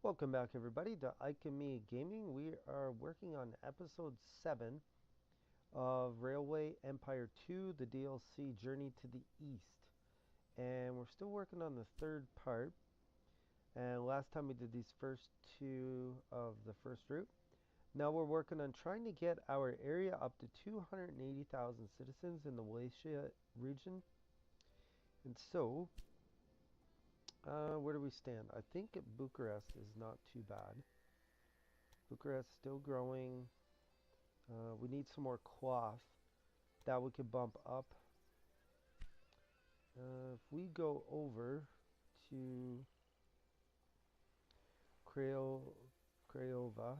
Welcome back, everybody, to Ike and Me Gaming. We are working on episode 7 of Railway Empire 2, the DLC Journey to the East. And we're still working on the third part. And last time we did these first two of the first route. Now we're working on trying to get our area up to 280,000 citizens in the Wallachia region. And so, where do we stand? I think Bucharest is not too bad. Bucharest still growing. We need some more cloth that we could bump up. If we go over to Craiova,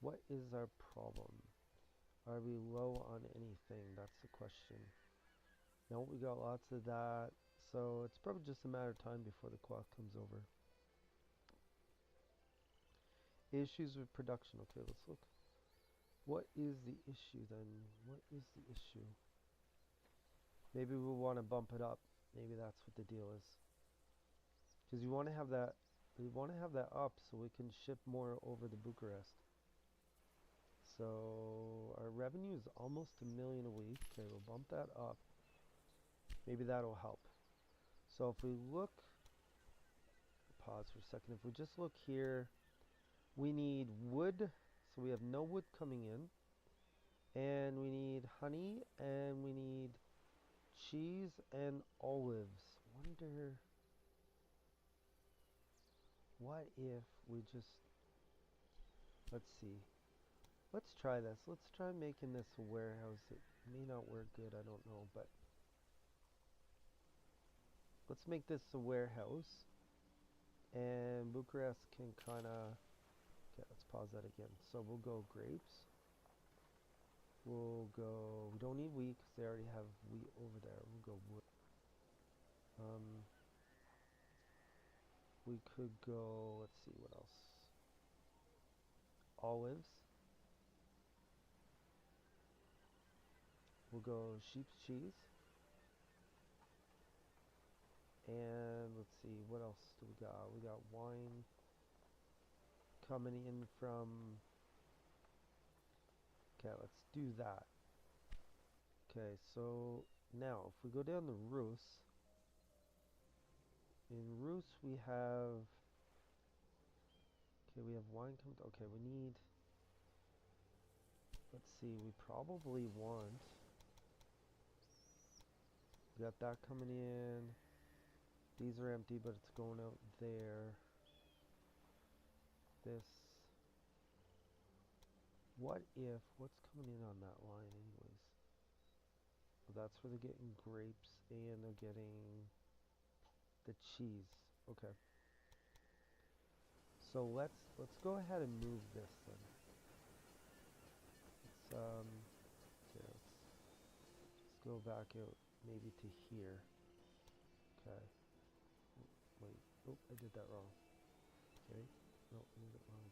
what is our problem? Are we low on anything? That's the question. No, we got lots of that, so it's probably just a matter of time before the cloth comes over. Issues with production. Okay, let's look. What is the issue then? What is the issue? Maybe we want to bump it up. Maybe that's what the deal is. Because we want to have that up so we can ship more over to Bucharest. So our revenue is almost $1 million a week. Okay, we'll bump that up. Maybe that'll help. So if we look, pause for a second. If we just look here, we need wood. So we have no wood coming in. And we need honey, and we need cheese and olives. Wonder, what if we just, let's see. Let's try this. Let's try making this a warehouse. It may not work good, I don't know, but let's make this a warehouse. And Bucharest can kind of, okay, let's pause that again. So we'll go grapes. We'll go, we don't need wheat because they already have wheat over there. We'll go wood. We could go, let's see, what else? Olives. We'll go sheep's cheese. And let's see, what else do we got? We got wine coming in from, okay, let's do that. Okay, so now if we go down the Rus, in Rus we have, okay, we have wine coming, okay, we need, let's see, we probably want, we got that coming in, these are empty but it's going out there, this, what if, what's coming in on that line anyways? Well, that's where they're getting grapes and they're getting the cheese. Okay. So let's go ahead and move this then. Okay, let's go back out maybe to here. Okay. Wait. Oh, I did that wrong. Okay. No, I did it wrong.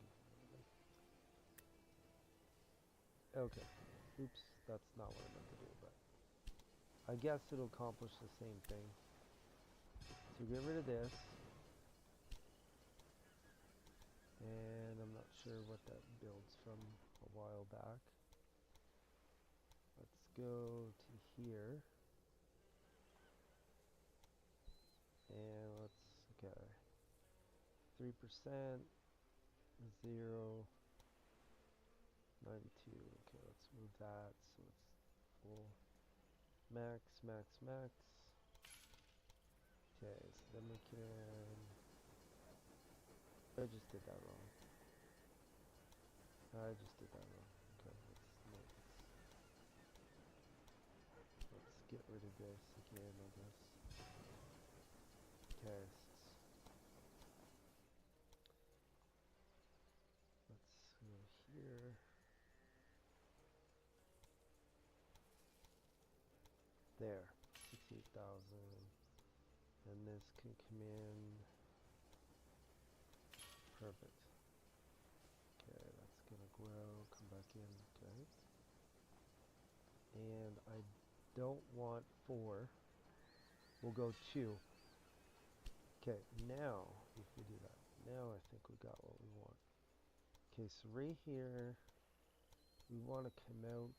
Okay. Oops, that's not what I meant to do, but I guess it'll accomplish the same thing. So get rid of this. And I'm not sure what that builds from a while back. Let's go to here. And let's, okay. 3%, 0, 92. Okay, let's move that so it's full. Max, max, max. Okay, so then we can, I just did that wrong. I just did that wrong. Okay, let's get rid of this again, I guess. Tests. Let's go here. There, 68,000. And this can come in. Perfect. Okay, that's gonna grow, come back in, okay. And I don't want 4. We'll go 2. Okay, now, if we do that, now I think we got what we want. Okay, so right here, we want to come out,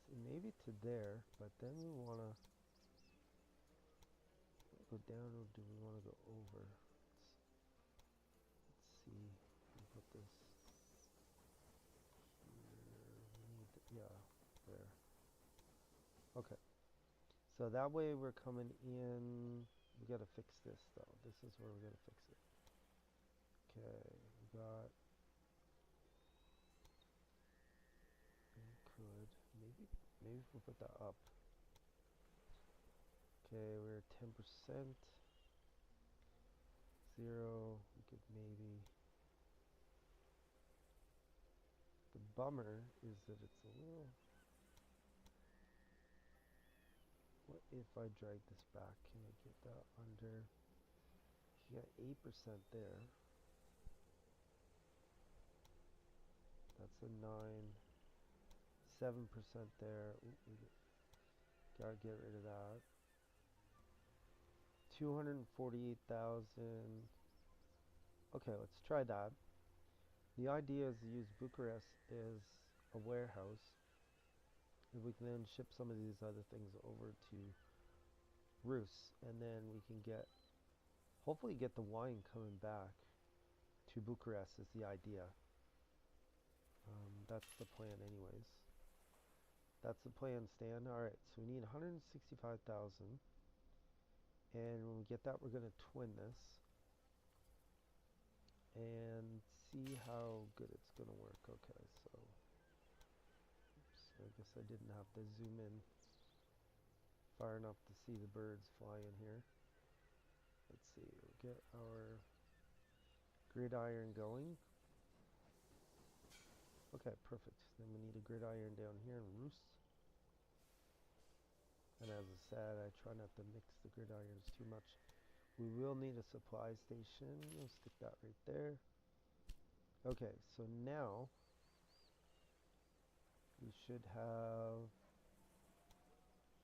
see, maybe to there, but then we want to go down, or do we want to go over? Let's see, we put this here, we need, yeah, there. Okay, so that way we're coming in, we got to fix this though. This is where we got to fix it. Okay, we got, we could, maybe if we put that up. Okay, we're at 10%, 0, we could maybe, the bummer is that it's a little, what if I drag this back, can I get that under, you got 8% there, that's a 9, 7% there, ooh, we gotta get rid of that, 248,000, okay, let's try that. The idea is to use Bucharest as a warehouse, and we can then ship some of these other things over to Rus, and then we can hopefully get the wine coming back to Bucharest is the idea. That's the plan anyways. That's the plan, Stan. Alright, so we need 165,000. And when we get that, we're going to twin this. And see how good it's going to work. Okay, so oops, I guess I didn't have to zoom in far enough to see the birds flying here. Let's see, we'll get our gridiron going. Okay, perfect. Then we need a gridiron down here in Rus. And as I said, I try not to mix the gridirons too much. We will need a supply station. We'll stick that right there. Okay, so now we should have,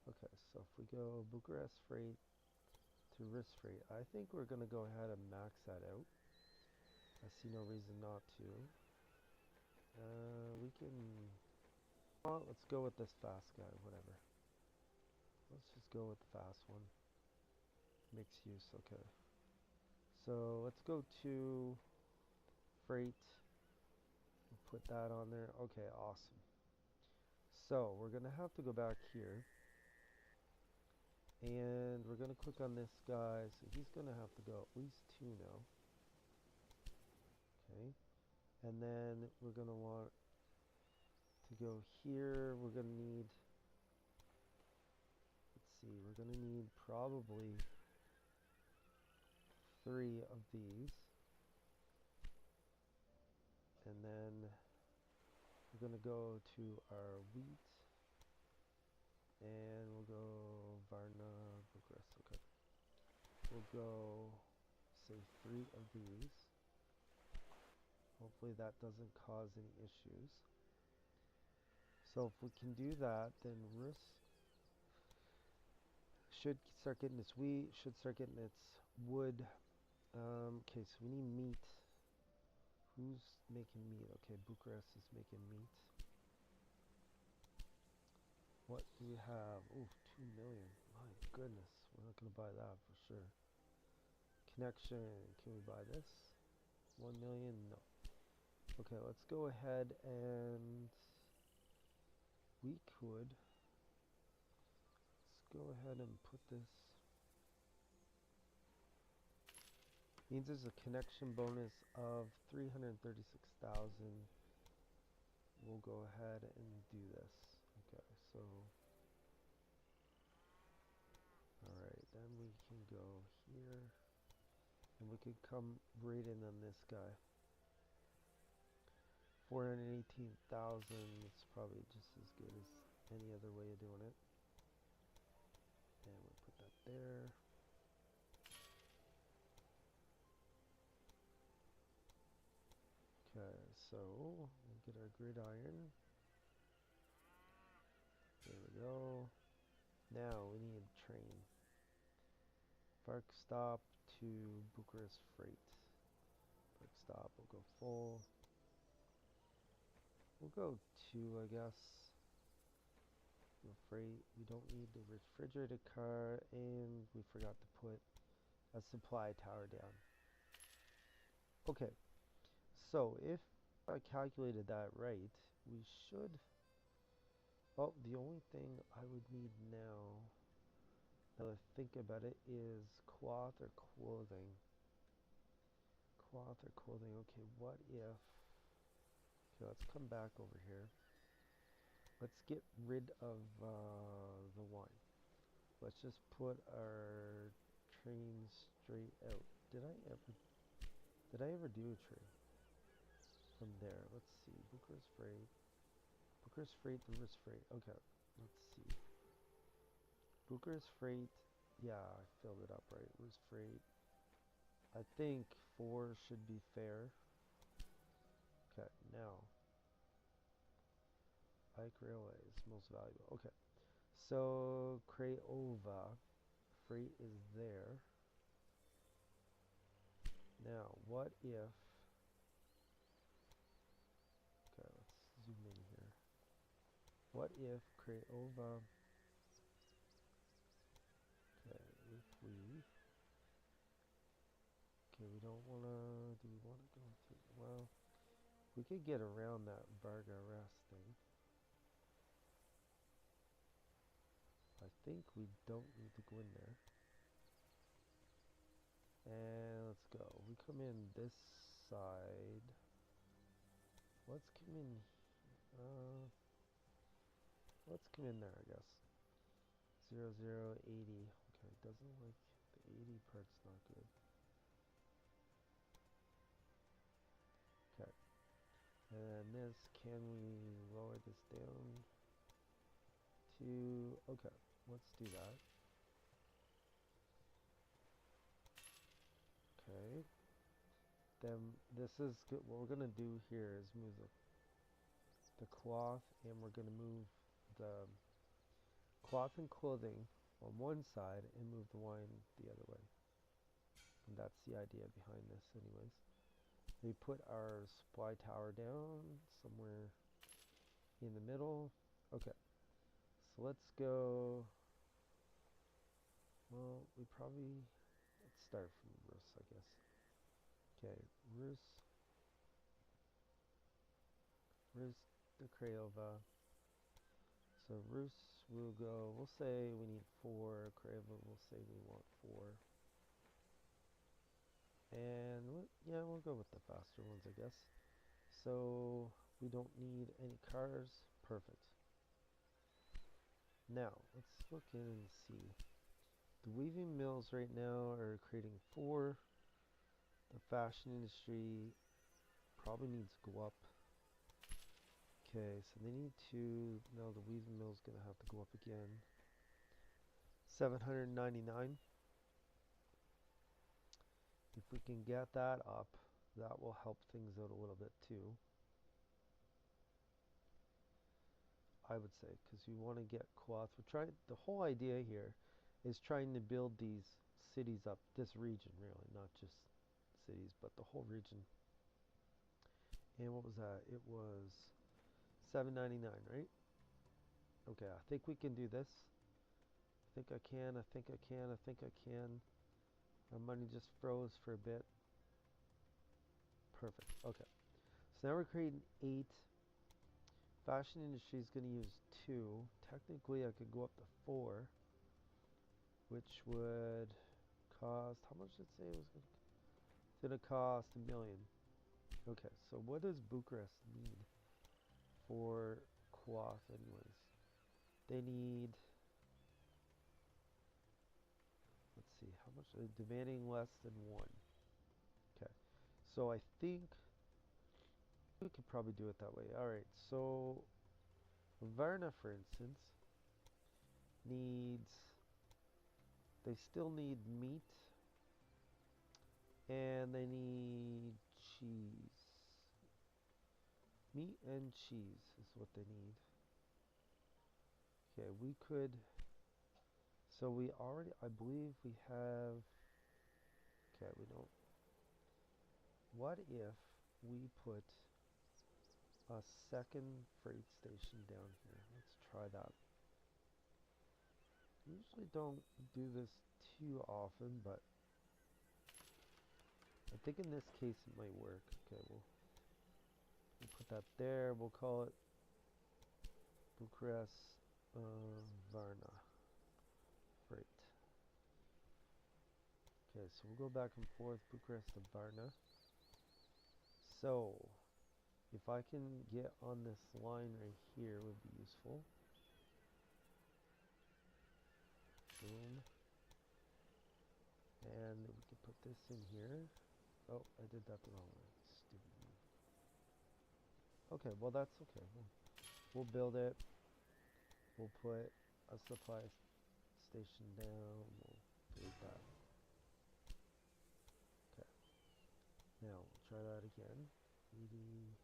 okay, so if we go Bucharest freight to Rus freight, I think we're going to go ahead and max that out. I see no reason not to. We can, well, let's go with this fast guy, whatever. Let's just go with the fast one. Mixed use, okay. So let's go to freight. We'll put that on there. Okay, awesome. So we're going to have to go back here. And we're going to click on this guy. So he's going to have to go at least 2 now. Okay. And then we're going to want to go here. We're going to need, let's see, we're going to need probably 3 of these. And then we're going to go to our wheat. And we'll go Varna, Bucharest, okay. We'll go, say, 3 of these. Hopefully that doesn't cause any issues. So if we can do that, then Rus should start getting its wheat, should start getting its wood. Okay, so we need meat. Who's making meat? Okay, Bucharest is making meat. What do we have? Oh, 2 million. My goodness, we're not going to buy that for sure. Connection, can we buy this? 1 million? No. Okay, let's go ahead and we could, let's go ahead and put this, means there's a connection bonus of 336,000. We'll go ahead and do this. Okay, so, alright, then we can go here, and we could come right in on this guy. 418,000, it's probably just as good as any other way of doing it. And we'll put that there. Okay, so we'll get our gridiron. There we go. Now we need a train. Park stop to Bucharest Freight. Quick stop, we'll go full. We'll go 2, I guess. No freight, we don't need the refrigerated car, and we forgot to put a supply tower down. Okay, so if I calculated that right, we should... Oh, the only thing I would need now that I think about it is cloth or clothing. Cloth or clothing. Okay, what if... Okay, let's come back over here. Let's get rid of the wine. Let's just put our train straight out. Did I ever do a train from there? Let's see. Bucharest Freight. Bucharest Freight, Bucharest Freight. Okay, let's see. Bucharest Freight. Yeah, I filled it up right. Bucharest Freight. I think 4 should be fair. Okay, now. Bike Railway is most valuable. Okay, so Craiova Freight is there. Now, what if... Okay, let's zoom in here. What if Craiova... Okay, if we... Okay, we don't want to... Do we want to go through... Well, we could get around that Varga Arrest thing. I think we don't need to go in there. And let's go. We come in this side. Let's come in... let's come in there, I guess. 0, 0, 80. Okay, doesn't like... The 80 part's not good. Okay. And this, can we lower this down to... Okay, let's do that. Okay. Then this is good. What we're going to do here is move the cloth, and we're going to move the cloth and clothing on one side and move the wine the other way. And that's the idea behind this anyways. We put our supply tower down somewhere in the middle. Okay. So let's go... Well, we probably... Let's start from Rus, I guess. Okay, Rus the Craiova. So Rus will go, we'll say we need 4. Craiova will say we want 4. And yeah, we'll go with the faster ones, I guess. So we don't need any cars. Perfect. Now, let's look in and see. The weaving mills right now are creating 4. The fashion industry probably needs to go up. Okay, so they need to... Now the weaving mill is going to have to go up again. 799. If we can get that up, that will help things out a little bit too. I would say, because we want to get cloth. The whole idea here is trying to build these cities up, this region really, not just cities, but the whole region. And what was that? It was 799, right? Okay, I think we can do this. I think I can, I think I can, I think I can. My money just froze for a bit. Perfect, okay. So now we're creating 8. Fashion industry is going to use 2. Technically, I could go up to 4, which would cost, how much did it say it was going to cost? $1 million. Okay, so what does Bucharest need for cloth anyways? They need, let's see, how much, demanding less than 1. Okay, so I think we could probably do it that way. Alright, so Varna, for instance, needs, they still need meat, and they need cheese. Meat and cheese is what they need. Okay, we could, so we already, I believe we have, we don't. What if we put a second freight station down here? Let's try that. Usually don't do this too often, but I think in this case it might work. Okay, we'll put that there. We'll call it Bucharest Varna freight. Okay, so we'll go back and forth, Bucharest to Varna. So, if I can get on this line right here would be useful. Boom. And we can put this in here. Oh, I did that the wrong way. Stupid me. Okay, well that's okay. We'll build it. We'll put a supply station down. We'll delete that. Okay. Now, we'll try that again. 80.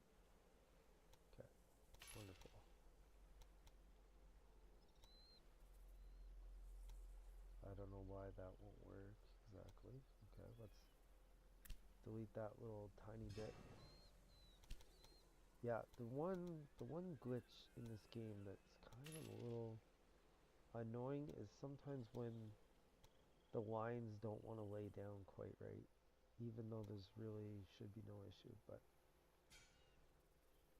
Okay, wonderful. I don't know why that won't work exactly. Okay, let's delete that little tiny bit. Yeah, the one glitch in this game that's kind of a little annoying is sometimes when the lines don't want to lay down quite right, even though there's really should be no issue, but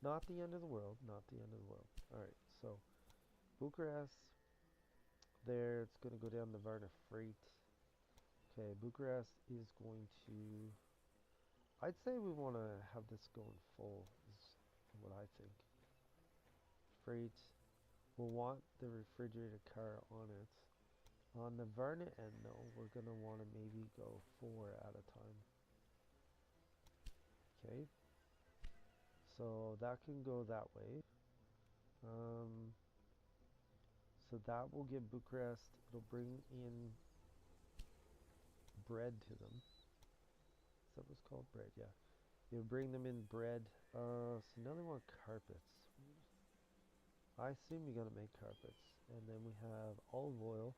not the end of the world, not the end of the world. Alright, so Bucharest, there, it's going to go down the Varna freight. Okay, Bucharest is going to, I'd say we want to have this going full, is what I think. Freight, we'll want the refrigerated car on it. On the Varna end though, we're going to want to maybe go 4 at a time. Okay, so that can go that way. So that will give Bucharest, it'll bring in bread to them. Is that what's called? Bread, yeah. It'll bring them in bread. So now they want carpets. I assume you're gonna make carpets. And then we have olive oil,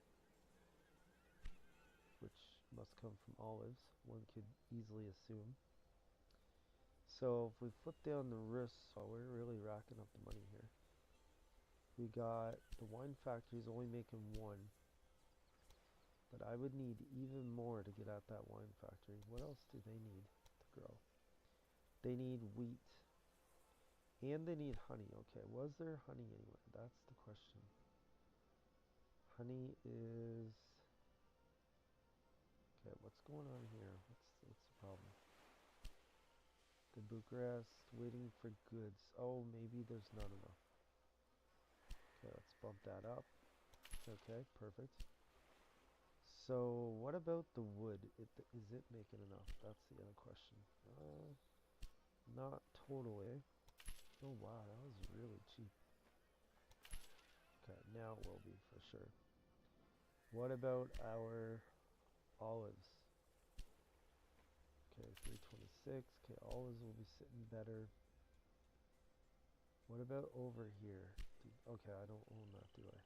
which must come from olives. One could easily assume. So if we flip down the risks, oh, we're really racking up the money here. We got the wine factory's only making 1. But I would need even more to get at that wine factory. What else do they need to grow? They need wheat. And they need honey. Okay, was there honey anywhere? That's the question. Honey is... Okay, what's going on here? What's the problem? The Bucharest, waiting for goods. Oh, maybe there's not enough. Okay, let's bump that up. Okay, perfect. So, what about the wood? Is it making enough? That's the other question. Not totally. Oh wow, that was really cheap. Okay, now it will be for sure. What about our olives? Okay, 326. Okay, olives will be sitting better. What about over here? Okay, I don't own that, do I?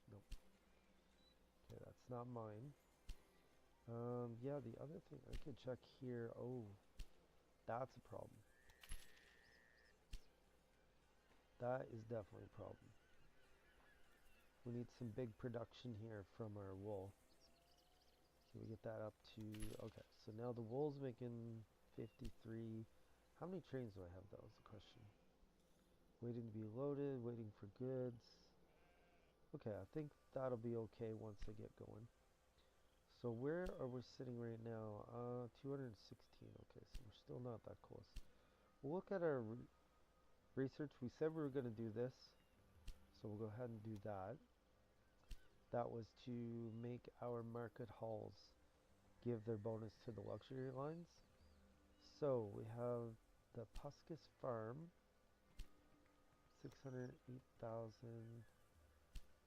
Nope. Okay, that's not mine. Yeah, the other thing, I could check here. Oh, that's a problem. That is definitely a problem. We need some big production here from our wool. Can we get that up to... Okay, so now the wool's making 53. How many trains do I have? That was the question. Waiting to be loaded, waiting for goods. Okay, I think that'll be okay once I get going. So where are we sitting right now? 216. Okay, so we're still not that close. We'll look at our research. We said we were going to do this, so we'll go ahead and do that. That was to make our market halls give their bonus to the luxury lines. So we have the Puskas Farm, 608,000.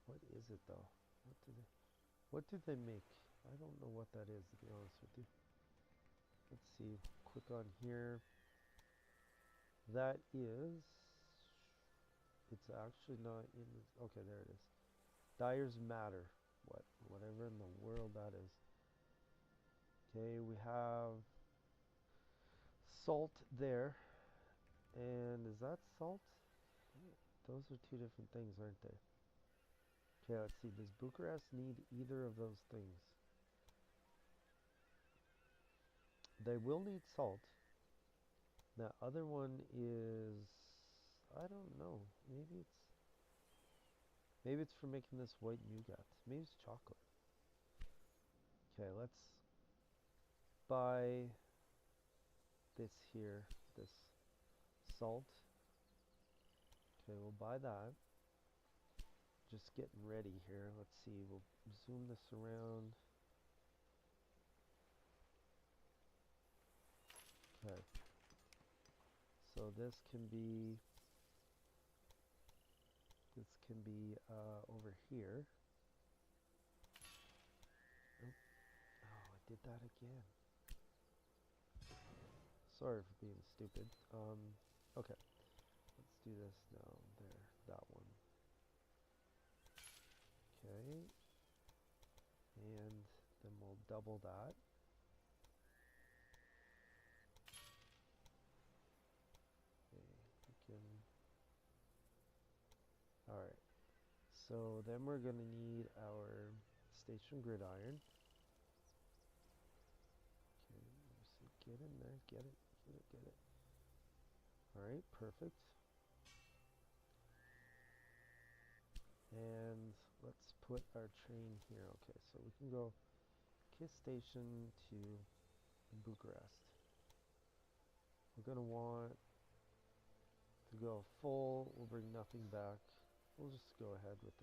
What is it though? What do they make? I don't know what that is, to be honest with you. Let's see. Click on here. That is. It's actually not in. Okay, there it is. Dyers Matter. Whatever in the world that is. Okay, we have salt there. And is that salt? Those are two different things, aren't they? Okay, let's see. Does Bucharest need either of those things? They will need salt. That other one is, I don't know. Maybe it's for making this white nougat. Maybe it's chocolate. Okay, let's buy this here, this salt. Okay, we'll buy that. Just getting ready here. Let's see. We'll zoom this around. Okay. So this can be over here. Oh, I did that again. Sorry for being stupid. Okay. Let's do this now. There, that one. Okay. And then we'll double that. Okay, we can. Alright. So then we're going to need our station gridiron. Okay, so get in there, get it. Alright, perfect. And let's put our train here. Okay, so we can go Kiss Station to Bucharest. We're going to want to go full. We'll bring nothing back. We'll just go ahead with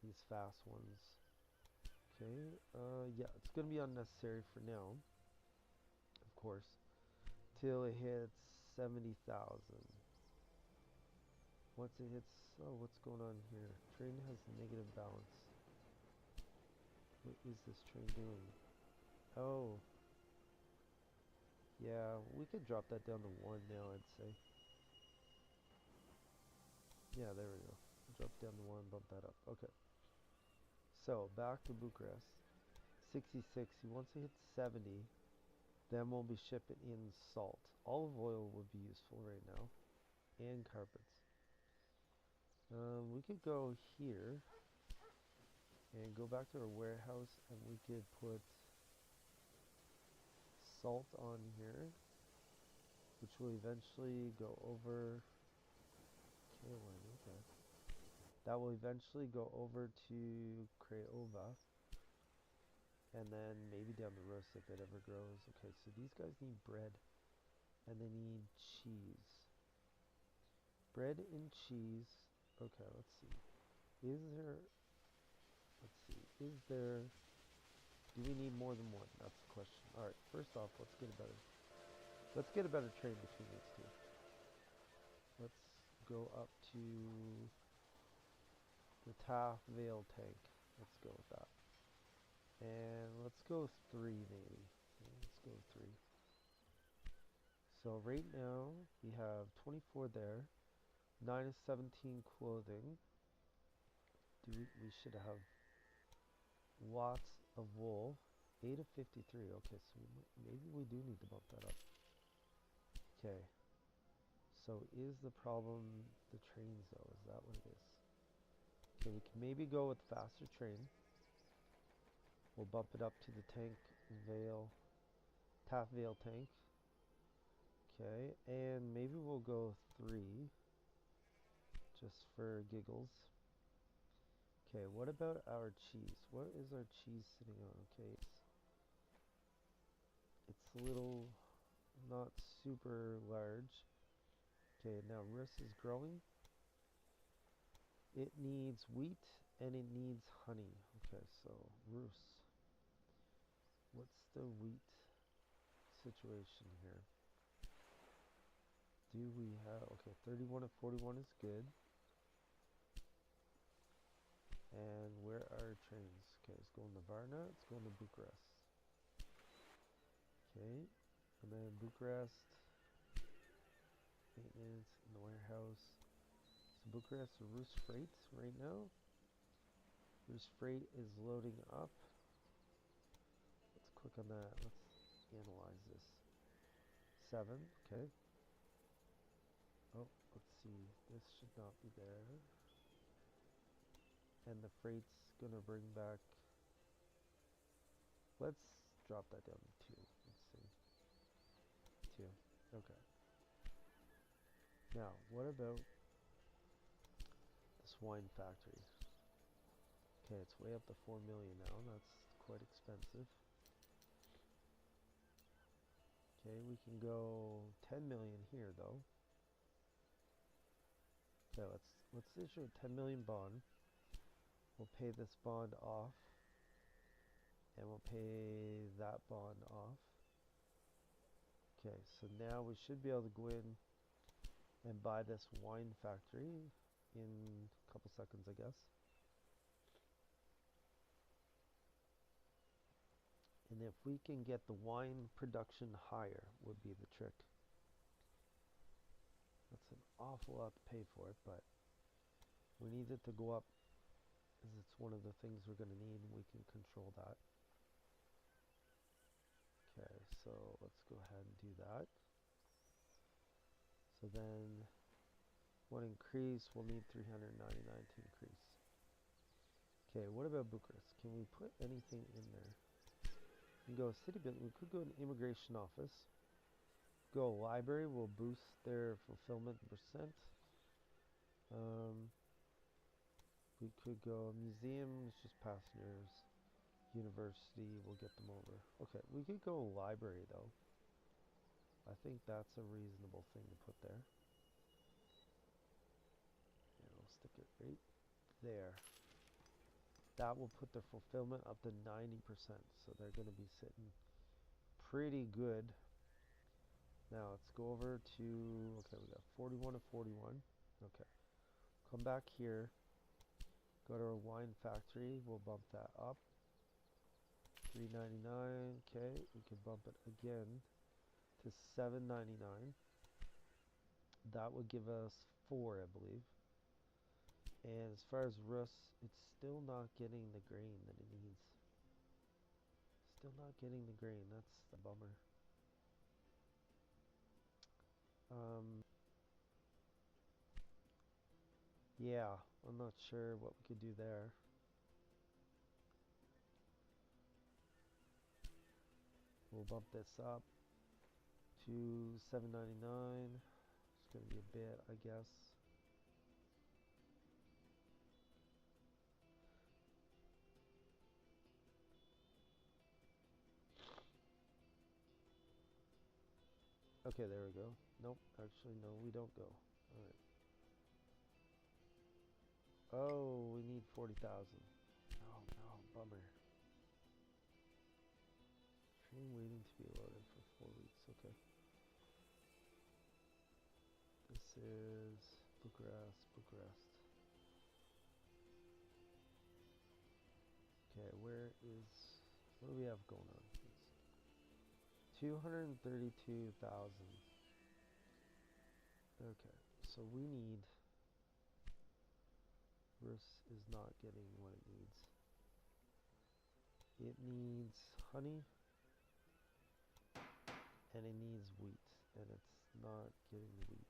these fast ones. Okay, yeah, it's going to be unnecessary for now, of course, till it hits 70,000. Once it hits, oh, what's going on here? Train has negative balance. What is this train doing? Oh, yeah, we could drop that down to 1 now, I'd say. Yeah, there we go. Drop down to 1, bump that up. Okay. So, back to Bucharest. 66, he wants to hit 70. Then we'll be shipping in salt. Olive oil would be useful right now. And carpets. We could go here. And go back to our warehouse. And we could put salt on here. Which will eventually go over... okay. That will eventually go over to Craiova. And then maybe down the road if it ever grows. Okay, so these guys need bread. And they need cheese. Bread and cheese. Okay, let's see. Do we need more than one? That's the question. Alright, first off, let's get a better trade between these two. Let's go up to the Taff Vale tank. Let's go with that. And let's go 3 maybe. Let's go 3. So right now we have 24 there. 9 is 17 clothing. We should have watts of wool. 8 of 53. Okay, so maybe we do need to bump that up. Okay. So is the problem the trains though? Is that what it is? Okay, we can maybe go with faster train. We'll bump it up to the Taff Vale tank. Okay, and maybe we'll go 3 just for giggles. Okay, what about our cheese? What is our cheese sitting on? Okay, it's a little not super large. Okay, now Rus is growing. It needs wheat and it needs honey. Okay, so Rus. What's the wheat situation here? Do we have, okay, 31 of 41 is good. And where are trains? Okay, it's going to Varna, it's going to Bucharest. Okay, and then Bucharest, maintenance in the warehouse. So Bucharest, Rus freight right now. Rus freight is loading up. Let's click on that. Let's analyze this. 7, okay. Oh, let's see. This should not be there. And the freight's gonna bring back. Let's drop that down to 2. Let's see. 2. Okay. Now, what about this wine factory? Okay, it's way up to 4 million now. That's quite expensive. Okay, we can go 10 million here though. Okay, let's issue a 10 million bond. We'll pay this bond off, and we'll pay that bond off. Okay, so now we should be able to go in and buy this wine factory in a couple seconds, I guess. And if we can get the wine production higher, would be the trick. That's an awful lot to pay for it, but we need it to go up, because it's one of the things we're going to need, and we can control that. Okay, so let's go ahead and do that. So then, one increase, we'll need 399 to increase. Okay, what about Bucharest? Can we put anything in there? We can go city building. We could go an immigration office. Go library. We'll boost their fulfillment percent. We could go museums, just passengers. University, we'll get them over. Okay, we could go library though. I think that's a reasonable thing to put there. And we'll stick it right there. That will put their fulfillment up to 90%. So they're going to be sitting pretty good. Now let's go over to, okay, we got 41 to 41. Okay. Come back here. Go to our wine factory. We'll bump that up. 399. Okay. We can bump it again to 799. That would give us 4, I believe. And as far as Rus, it's still not getting the grain that it needs. Still not getting the grain. That's the bummer. Yeah, I'm not sure what we could do there. We'll bump this up to 799. It's going to be a bit, I guess. Okay, there we go. Nope, actually, no, we don't go. Alright. Oh, we need 40,000. Oh, no, bummer. Train waiting to be loaded for 4 weeks. Okay. This is Bucharest. Okay, where is... What do we have going on? 232,000. Okay, so we need... Rus is not getting what it needs. It needs honey, and it needs wheat, and it's not getting the wheat.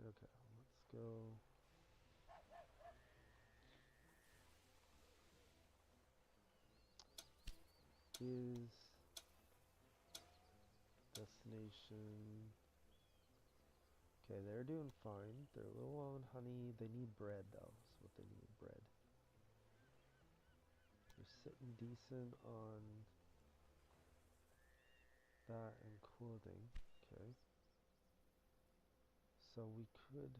Okay, let's go. Is destination. Okay, they're doing fine. They're a little low on honey. They need bread though. That's what they need, bread. They're sitting decent on that and clothing. Okay. So we could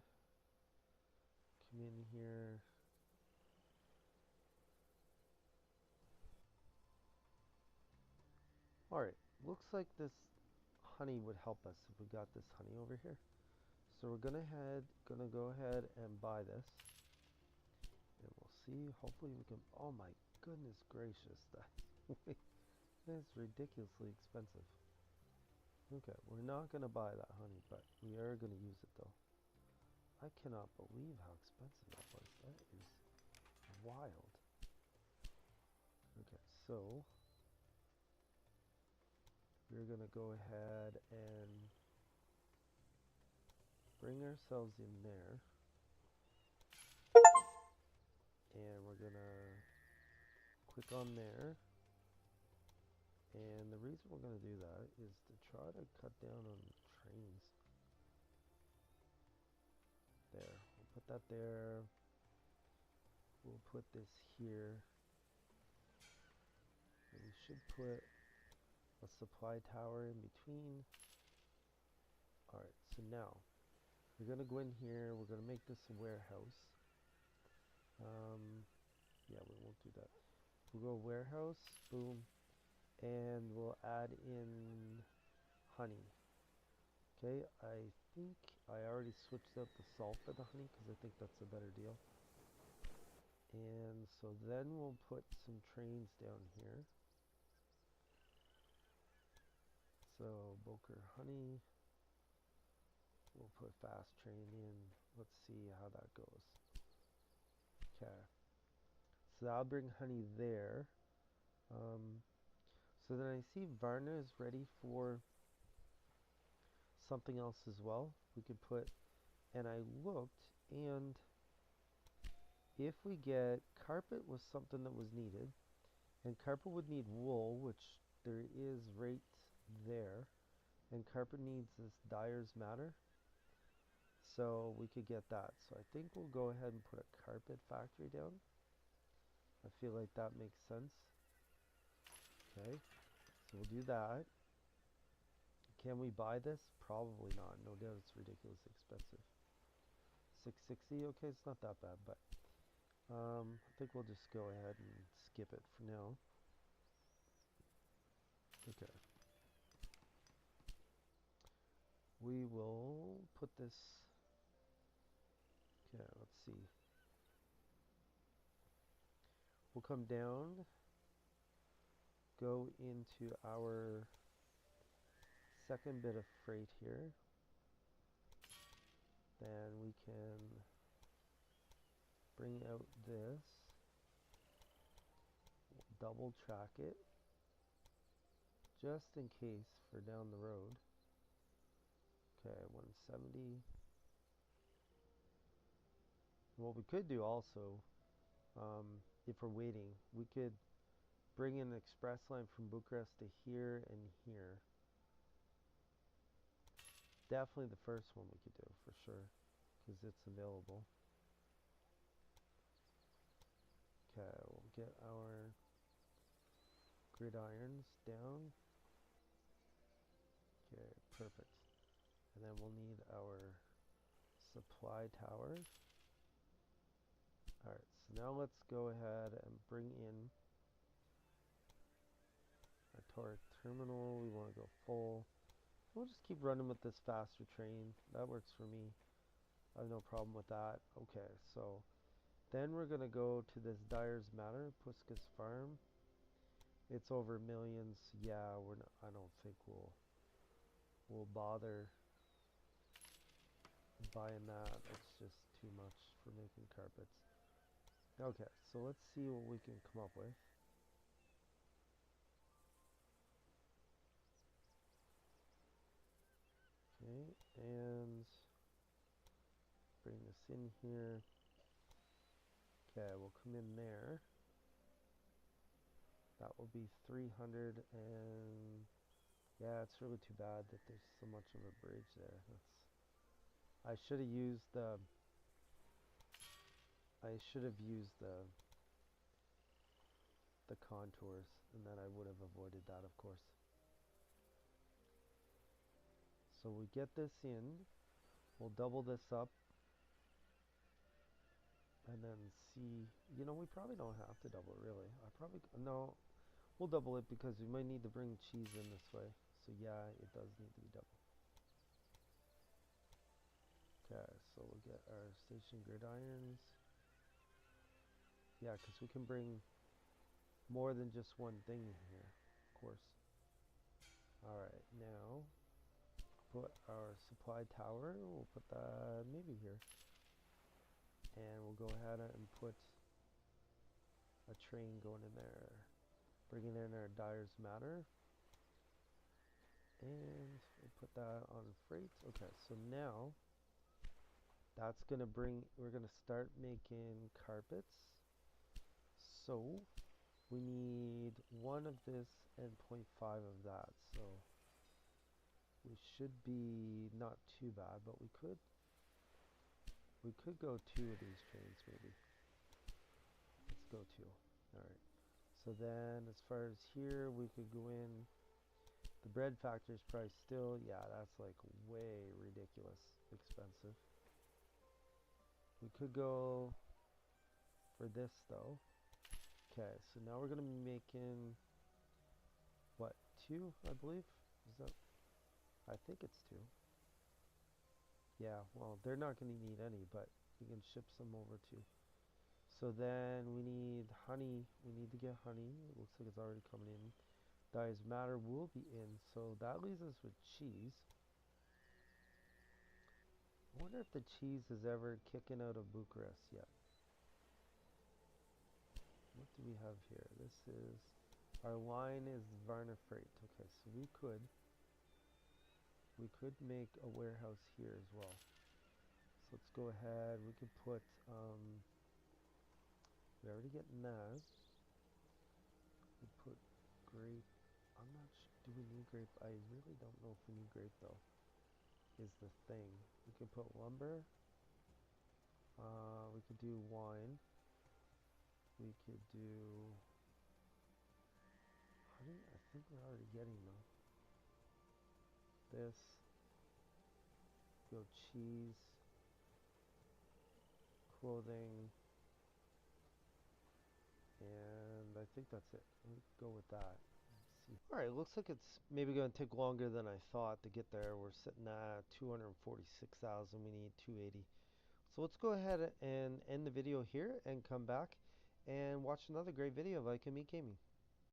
come in here. Alright, looks like this honey would help us if we got this honey over here. So we're gonna go ahead and buy this. And we'll see. Hopefully we can, oh my goodness gracious, that's ridiculously expensive. Okay, we're not gonna buy that honey, but we are gonna use it though. I cannot believe how expensive that was. That is wild. Okay, so we're going to go ahead and bring ourselves in there. And we're going to click on there. And the reason we're going to do that is to try to cut down on trains. There. We'll put that there. We'll put this here. And we should put a supply tower in between. Alright, so now we're going to go in here. We're going to make this a warehouse. Yeah, we won't do that. We'll go warehouse, boom, and we'll add in honey. Okay, I think I already switched out the salt for the honey because I think that's a better deal. And so then we'll put some trains down here. So Boker honey. We'll put fast train in. Let's see how that goes. Okay. So I'll bring honey there. So then I see Varna is ready for something else as well. We could put, and I looked, and if we get carpet was something that was needed, and carpet would need wool, which there is right there, and carpet needs this dyer's matter, so we could get that. So I think we'll go ahead and put a carpet factory down. I feel like that makes sense. Okay, so we'll do that. Can we buy this? Probably not. No doubt it's ridiculously expensive. 660, okay, it's not that bad, but I think we'll just go ahead and skip it for now. Okay. We will put this, okay, let's see. We'll come down, go into our second bit of freight here. Then we can bring out this, double track it, just in case for down the road. Okay, 170. What we could do also, if we're waiting, we could bring in an express line from Bucharest to here and here. Definitely the first one we could do for sure, because it's available. Okay, we'll get our gridirons down. Okay, perfect. And then we'll need our supply towers. Alright, so now let's go ahead and bring in our toric terminal. We want to go full. We'll just keep running with this faster train. That works for me. I have no problem with that. Okay, so then we're going to go to this Dyer's Matter, Puskas Farm. It's over millions. Yeah, we're not, I don't think we'll bother buying that. It's just too much for making carpets. Okay, so let's see what we can come up with. Okay, and bring this in here. Okay, we'll come in there. That will be 300, and yeah, it's really too bad that there's so much of a bridge there. I should have used the contours, and then I would have avoided that, of course. So we get this in, we'll double this up, and then see, you know, we probably don't have to double it, really. No, we'll double it because we might need to bring cheese in this way. So yeah, it does need to be double. Okay, so we'll get our station gridirons. Yeah, because we can bring more than just one thing in here, of course. Alright, now put our supply tower. We'll put that maybe here. And we'll go ahead and put a train going in there. Bringing in our dyer's matter. And we'll put that on freight. Okay, so now that's going to bring, we're going to start making carpets. So we need 1 of this and 0.5 of that. So we should be not too bad, but we could go 2 of these trains maybe. Let's go 2. All right. So then as far as here, we could go in. The bread factory is probably still, yeah, that's like way ridiculous expensive. We could go for this though. Okay, so now we're gonna be making what, 2, I believe? Is that, I think it's 2. Yeah, well, they're not gonna need any, but we can ship some over too. So then we need honey. We need to get honey. It looks like it's already coming in. Dyes matter will be in. So that leaves us with cheese. I wonder if the cheese is ever kicking out of Bucharest yet. What do we have here? This is, our line is Varna Freight. Okay, so we could make a warehouse here as well. So let's go ahead. We could put, we already getting that. We put grape. I'm not sure. Do we need grape? I really don't know if we need grape though. Is the thing. We could put lumber. We could do wine. We could do honey. I think we're already getting though. This. Go cheese. Clothing. And I think that's it. We'll go with that. Alright, looks like it's maybe going to take longer than I thought to get there. We're sitting at 246,000. We need 280. So let's go ahead and end the video here and come back and watch another great video of I Can Meet Gaming.